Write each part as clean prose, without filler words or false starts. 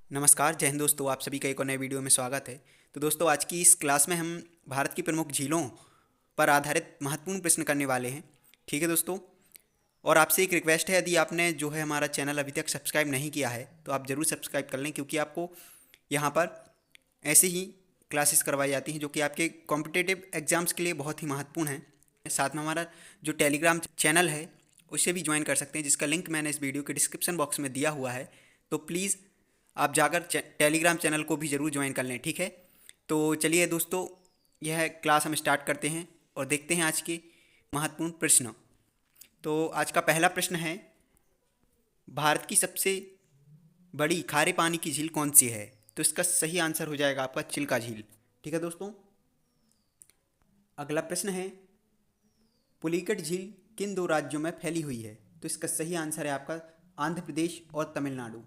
नमस्कार, जय हिंद दोस्तों। आप सभी का एक और नए वीडियो में स्वागत है। तो दोस्तों, आज की इस क्लास में हम भारत की प्रमुख झीलों पर आधारित महत्वपूर्ण प्रश्न करने वाले हैं। ठीक है दोस्तों, और आपसे एक रिक्वेस्ट है, यदि आपने जो है हमारा चैनल अभी तक सब्सक्राइब नहीं किया है तो आप ज़रूर सब्सक्राइब कर लें, क्योंकि आपको यहाँ पर ऐसी ही क्लासेस करवाई जाती हैं जो कि आपके कॉम्पिटिटिव एग्जाम्स के लिए बहुत ही महत्वपूर्ण हैं। साथ में हमारा जो टेलीग्राम चैनल है उसे भी ज्वाइन कर सकते हैं, जिसका लिंक मैंने इस वीडियो के डिस्क्रिप्शन बॉक्स में दिया हुआ है। तो प्लीज़ आप जाकर टेलीग्राम चैनल को भी ज़रूर ज्वाइन कर लें। ठीक है, तो चलिए दोस्तों, यह क्लास हम स्टार्ट करते हैं और देखते हैं आज के महत्वपूर्ण प्रश्न। तो आज का पहला प्रश्न है, भारत की सबसे बड़ी खारे पानी की झील कौन सी है? तो इसका सही आंसर हो जाएगा आपका चिल्का झील। ठीक है दोस्तों, अगला प्रश्न है, पुलिकट झील किन दो राज्यों में फैली हुई है? तो इसका सही आंसर है आपका आंध्र प्रदेश और तमिलनाडु।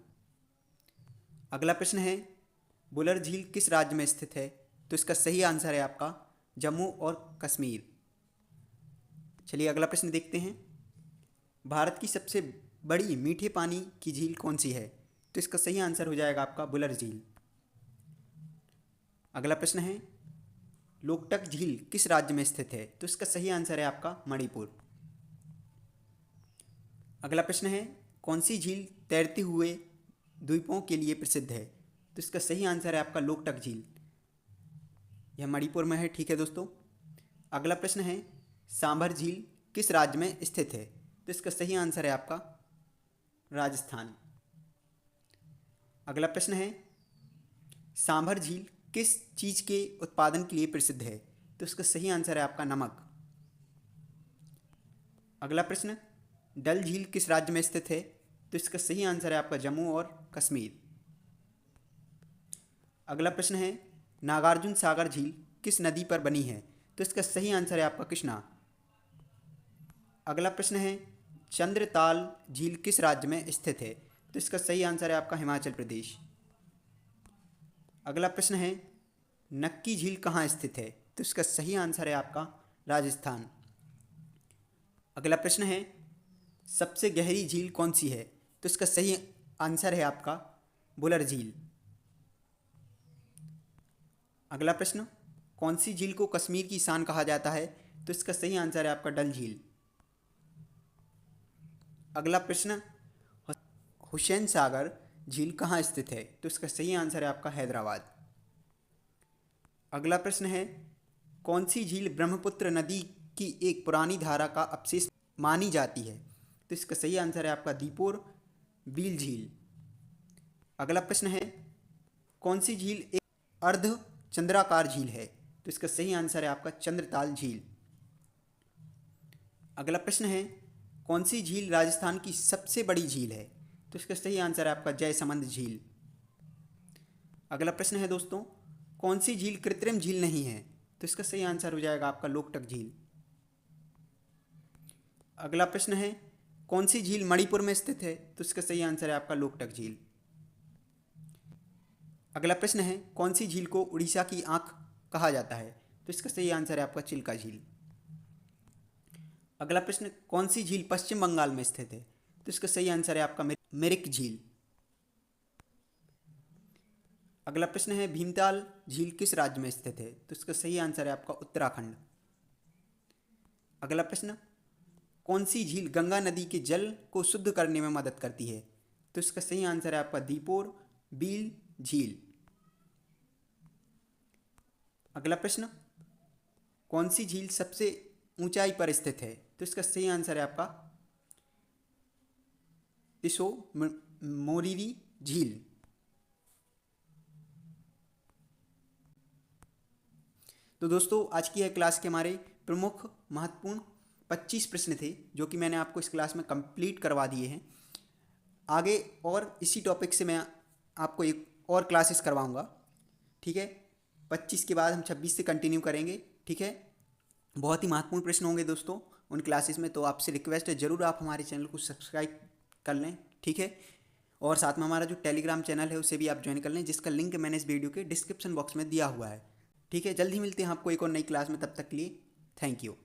अगला प्रश्न है, बुलर झील किस राज्य में स्थित है? तो इसका सही आंसर है आपका जम्मू और कश्मीर। चलिए अगला प्रश्न देखते हैं, भारत की सबसे बड़ी मीठे पानी की झील कौन सी है? तो इसका सही आंसर हो जाएगा आपका बुलर झील। अगला प्रश्न है, लोकटक झील किस राज्य में स्थित है? तो इसका सही आंसर है आपका मणिपुर। अगला प्रश्न है, कौन सी झील तैरते हुए द्वीपों के लिए प्रसिद्ध है? तो इसका सही आंसर है आपका लोकटक झील, यह मणिपुर में है। ठीक है दोस्तों, अगला प्रश्न है, सांभर झील किस राज्य में स्थित है? तो इसका सही आंसर है आपका राजस्थान। अगला प्रश्न है, सांभर झील किस चीज़ के उत्पादन के लिए प्रसिद्ध है? तो इसका सही आंसर है आपका नमक। अगला प्रश्न, डल झील किस राज्य में स्थित है? तो इसका सही आंसर है आपका जम्मू और कश्मीर। अगला प्रश्न है, नागार्जुन सागर झील किस नदी पर बनी है? तो इसका सही आंसर है आपका कृष्णा। अगला प्रश्न है, चंद्रताल झील किस राज्य में स्थित है? तो इसका सही आंसर है आपका हिमाचल प्रदेश। अगला प्रश्न है, नक्की झील कहाँ स्थित है? तो इसका सही आंसर है आपका राजस्थान। अगला प्रश्न है, सबसे गहरी झील कौन सी है? तो इसका सही आंसर है आपका बुलर झील। अगला प्रश्न, कौन सी झील को कश्मीर की शान कहा जाता है? तो इसका सही आंसर है आपका डल झील। अगला प्रश्न, हुसैन सागर झील कहाँ स्थित है? तो इसका सही आंसर है आपका हैदराबाद। अगला प्रश्न है, कौन सी झील ब्रह्मपुत्र नदी की एक पुरानी धारा का अवशेष मानी जाती है? तो इसका सही आंसर है आपका दीपोर बील झील। अगला प्रश्न है, कौन सी झील एक अर्ध चंद्राकार झील है? तो इसका सही आंसर है आपका चंद्रताल झील। अगला प्रश्न है, कौन सी झील राजस्थान की सबसे बड़ी झील है? तो इसका सही आंसर है आपका जयसमंद झील। अगला प्रश्न है दोस्तों, कौन सी झील कृत्रिम झील नहीं है? तो इसका सही आंसर हो जाएगा आपका लोकटक झील। अगला प्रश्न है, कौन सी झील मणिपुर में स्थित है? तो इसका सही आंसर है आपका लोकटक झील। अगला प्रश्न है, कौन सी झील को उड़ीसा की आंख कहा जाता है? तो इसका सही आंसर है आपका चिल्का झील। अगला प्रश्न, कौन सी झील पश्चिम बंगाल में स्थित है? तो इसका सही आंसर है आपका मिरिक झील। अगला प्रश्न है, भीमताल झील किस राज्य में स्थित है? तो इसका सही आंसर है आपका उत्तराखंड। अगला प्रश्न, कौन सी झील गंगा नदी के जल को शुद्ध करने में मदद करती है? तो इसका सही आंसर है आपका दीपोर बील झील। अगला प्रश्न, कौन सी झील सबसे ऊंचाई पर स्थित है? तो इसका सही आंसर है आपका तिसो मोरिरी झील। तो दोस्तों, आज की यह क्लास के हमारे प्रमुख महत्वपूर्ण 25 प्रश्न थे, जो कि मैंने आपको इस क्लास में कंप्लीट करवा दिए हैं। आगे और इसी टॉपिक से मैं आपको एक और क्लासेस करवाऊंगा। ठीक है, 25 के बाद हम 26 से कंटिन्यू करेंगे। ठीक है, बहुत ही महत्वपूर्ण प्रश्न होंगे दोस्तों उन क्लासेस में। तो आपसे रिक्वेस्ट है, ज़रूर आप हमारे चैनल को सब्सक्राइब कर लें। ठीक है, और साथ में हमारा जो टेलीग्राम चैनल है उसे भी आप ज्वाइन कर लें, जिसका लिंक मैंने इस वीडियो के डिस्क्रिप्शन बॉक्स में दिया हुआ है। ठीक है, जल्द ही मिलते हैं आपको एक और नई क्लास में। तब तक के लिए थैंक यू।